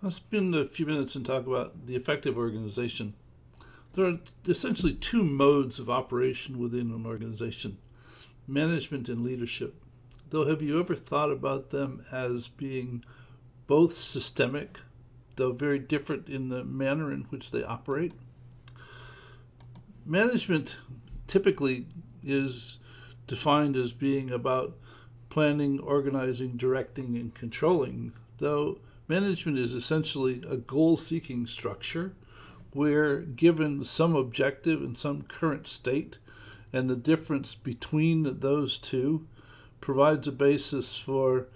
I'll spend a few minutes and talk about the effective organization. There are essentially two modes of operation within an organization: management and leadership. Though, have you ever thought about them as being both systemic, though very different in the manner in which they operate? Management typically is defined as being about planning, organizing, directing, and controlling, though management is essentially a goal-seeking structure where, given some objective and some current state, and the difference between those two provides a basis for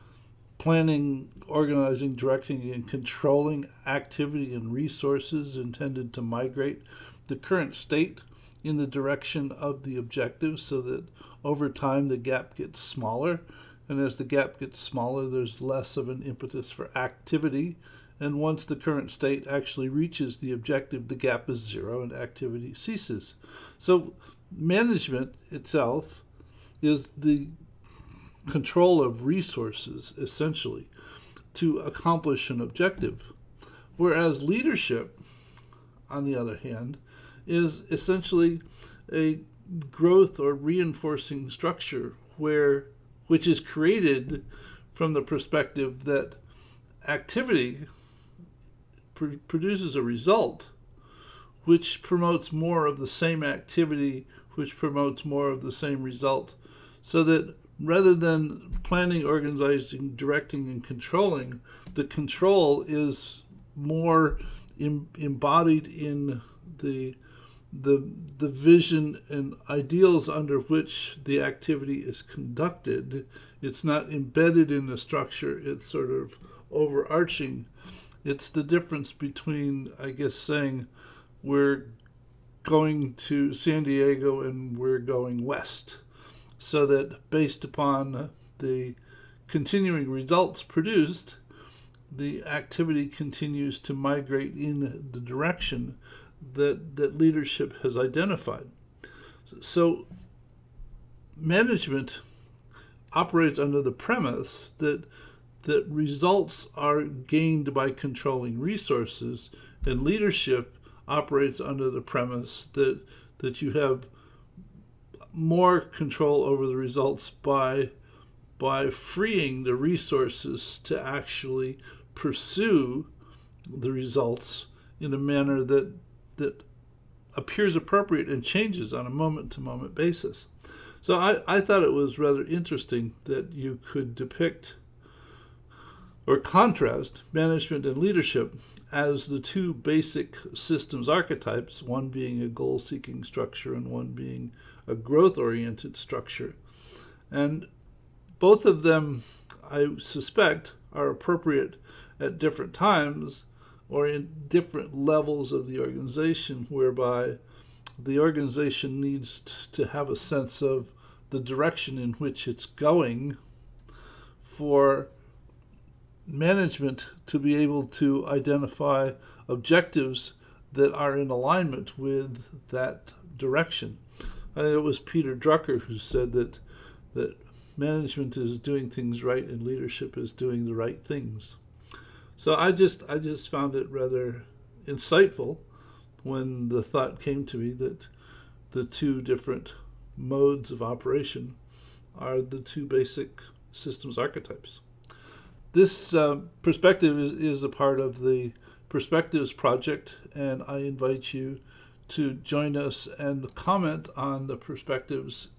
planning, organizing, directing, and controlling activity and resources intended to migrate the current state in the direction of the objective, so that over time the gap gets smaller. And as the gap gets smaller, there's less of an impetus for activity. And once the current state actually reaches the objective, the gap is zero and activity ceases. So management itself is the control of resources, essentially, to accomplish an objective. Whereas leadership, on the other hand, is essentially a growth or reinforcing structure which is created from the perspective that activity produces a result which promotes more of the same activity, which promotes more of the same result, so that rather than planning, organizing, directing, and controlling, the control is more embodied in the vision and ideals under which the activity is conducted. It's not embedded in the structure, it's sort of overarching. It's the difference between, I guess, saying we're going to San Diego and we're going west, so that based upon the continuing results produced, the activity continues to migrate in the direction that leadership has identified. So management operates under the premise that results are gained by controlling resources, and leadership operates under the premise that you have more control over the results by freeing the resources to actually pursue the results in a manner that appears appropriate and changes on a moment-to-moment basis. So I thought it was rather interesting that you could depict or contrast management and leadership as the two basic systems archetypes, one being a goal-seeking structure and one being a growth-oriented structure. And both of them, I suspect, are appropriate at different times or in different levels of the organization, whereby the organization needs to have a sense of the direction in which it's going for management to be able to identify objectives that are in alignment with that direction. I think it was Peter Drucker who said that management is doing things right and leadership is doing the right things. So I just found it rather insightful when the thought came to me that the two different modes of operation are the two basic systems archetypes. This perspective is a part of the Perspectives Project, and I invite you to join us and comment on the perspectives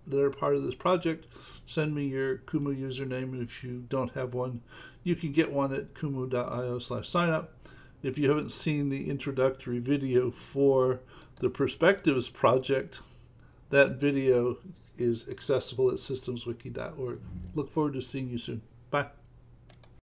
that are part of this project. Send me your Kumu username, and if you don't have one, you can get one at kumu.io/signup. If you haven't seen the introductory video for the Perspectives Project, that video is accessible at systemswiki.org. Look forward to seeing you soon. Bye.